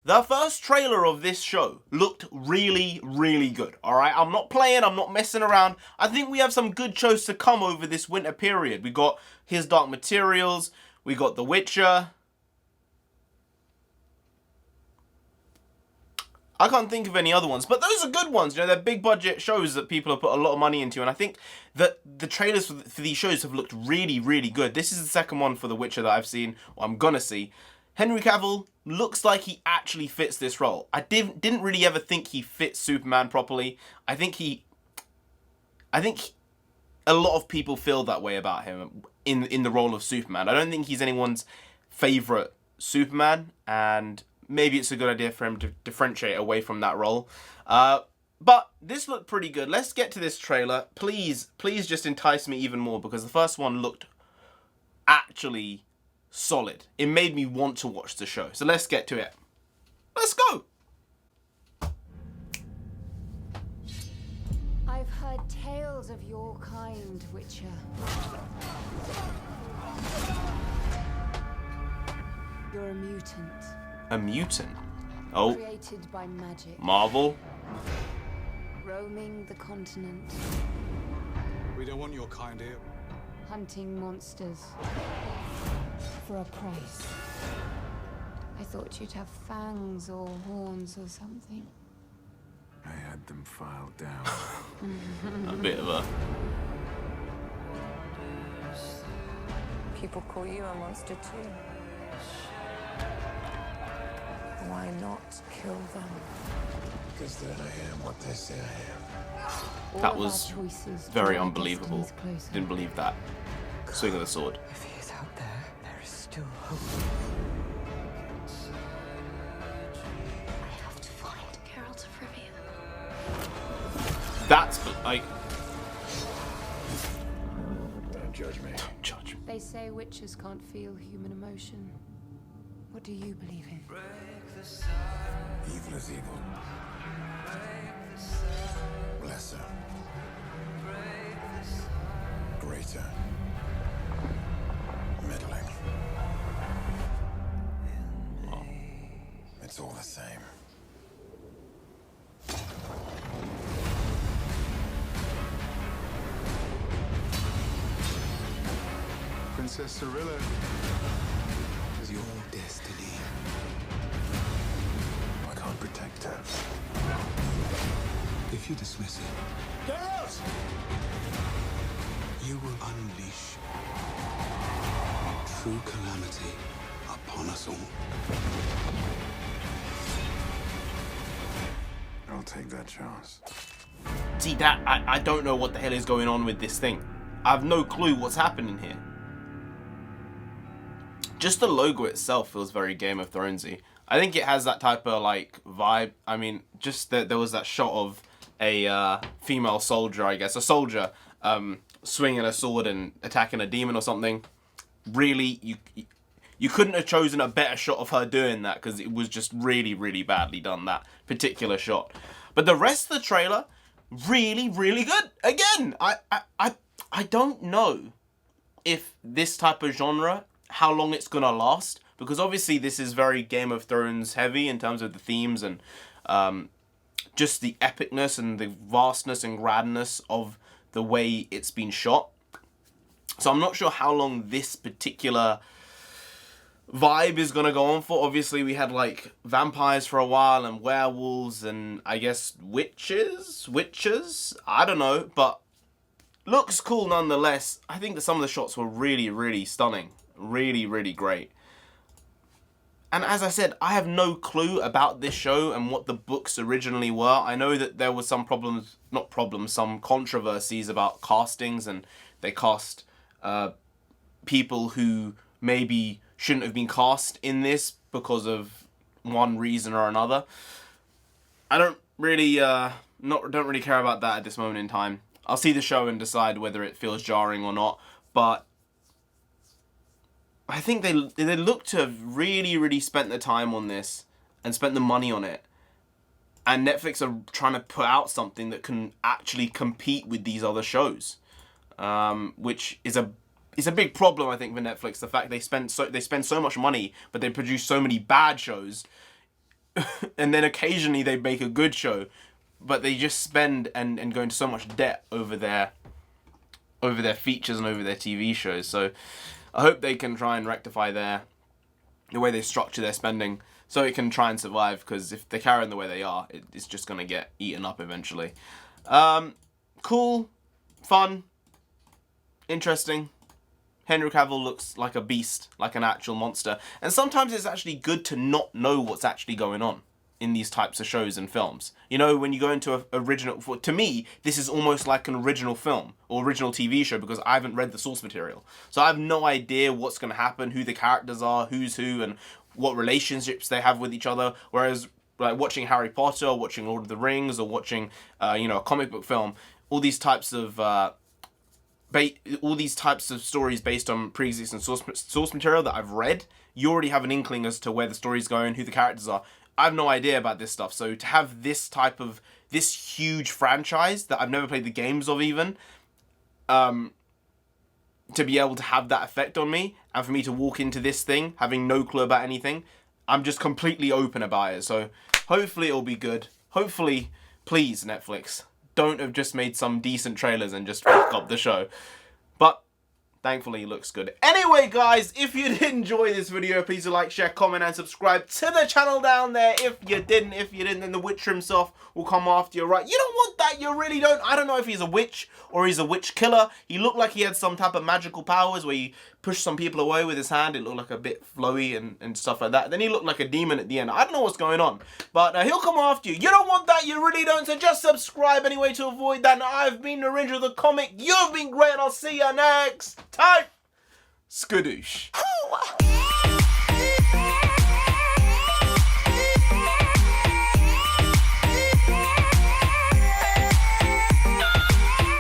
The first trailer of this show looked really, really good, alright? I'm not playing, I'm not messing around. I think we have some good shows to come over this winter period. We got His Dark Materials, we got The Witcher. I can't think of any other ones, but those are good ones. You know, they're big budget shows that people have put a lot of money into, and I think that the trailers for these shows have looked really, really good. This is the second one for The Witcher that I've seen, or I'm gonna see. Henry Cavill looks like he actually fits this role. I didn't really ever think he fits Superman properly. I think a lot of people feel that way about him in the role of Superman. I don't think he's anyone's favorite Superman, and maybe it's a good idea for him to differentiate away from that role. But this looked pretty good. Let's get to this trailer. Please just entice me even more, because the first one looked actually solid. It made me want to watch the show. So let's get to it. Let's go. I've heard tales of your kind, Witcher. You're a mutant. A mutant? Oh. Created by magic. Marvel? Roaming the continent. We don't want your kind here. Hunting monsters. For a price. I thought you'd have fangs or horns or something. I had them filed down. A bit of a... People call you a monster too. Why not kill them? Because then I am what they say I am. That was very unbelievable. Didn't believe that. Swing of the sword. If he is out there, there is still hope. I have to find Geralt of Rivia. That's like... Don't judge me. Don't judge me. They say witches can't feel human emotion. What do you believe in? Evil is evil. Lesser. Greater. Middling. Oh. It's all the same. Princess Cirilla is your destiny. I can't protect her. If you dismiss it, Get out! you will unleash true calamity upon us all. I'll take that chance. See, that I don't know what the hell is going on with this thing. I have no clue what's happening here. Just the logo itself feels very Game of Thronesy. I think it has that type of like vibe. I mean, just that there was that shot of a female soldier, I guess, a soldier swinging a sword and attacking a demon or something. Really, you couldn't have chosen a better shot of her doing that, because it was just really, really badly done, that particular shot. But the rest of the trailer, really, really good. Again, I don't know if this type of genre, how long it's gonna last, because obviously this is very Game of Thrones heavy in terms of the themes and just the epicness and the vastness and grandness of the way it's been shot. So I'm not sure how long this particular vibe is gonna go on for. Obviously we had like vampires for a while and werewolves and I guess witches, I don't know, but looks cool nonetheless. I think that some of the shots were really, really stunning. Really, really great. And as I said, I have no clue about this show and what the books originally were. I know that there was some some controversies about castings, and they cast people who maybe shouldn't have been cast in this because of one reason or another. I don't really don't really care about that at this moment in time. I'll see the show and decide whether it feels jarring or not, but I think they look to have really, really spent the time on this and spent the money on it. And Netflix are trying to put out something that can actually compete with these other shows, which is a big problem, I think, for Netflix. The fact they spend so much money, but they produce so many bad shows. and then occasionally they make a good show, but they just spend and go into so much debt over their features and over their TV shows. So I hope they can try and rectify the way they structure their spending so it can try and survive, because if they carry on the way they are, it's just going to get eaten up eventually. Cool, fun, interesting. Henry Cavill looks like a beast, like an actual monster. And sometimes it's actually good to not know what's actually going on in these types of shows and films. You know, when you go into an original... To me, this is almost like an original film or original TV show, because I haven't read the source material. So I have no idea what's going to happen, who the characters are, who's who, and what relationships they have with each other. Whereas, like, watching Harry Potter, or watching Lord of the Rings, or watching, you know, a comic book film, all these types of... all these types of stories based on pre-existing source material that I've read, you already have an inkling as to where the story's going, who the characters are. I have no idea about this stuff. So to have this huge franchise that I've never played the games of even, to be able to have that effect on me, and for me to walk into this thing having no clue about anything, I'm just completely open about it. So hopefully it'll be good. Hopefully, please, Netflix, don't have just made some decent trailers and just fuck up the show. But thankfully it looks good. Anyway, guys, if you did enjoy this video, please do like, share, comment, and subscribe to the channel down there. If you didn't, then the Witcher himself will come after you, right? You don't want that, you really don't. I don't know if he's a witch or he's a witch killer. He looked like he had some type of magical powers where he pushed some people away with his hand. It looked like a bit flowy and stuff like that. Then he looked like a demon at the end. I don't know what's going on, but he'll come after you. You don't want that, you really don't, so just subscribe anyway to avoid that. And I've been NarendraTheComic. You've been great, and I'll see you next time. Skadoosh.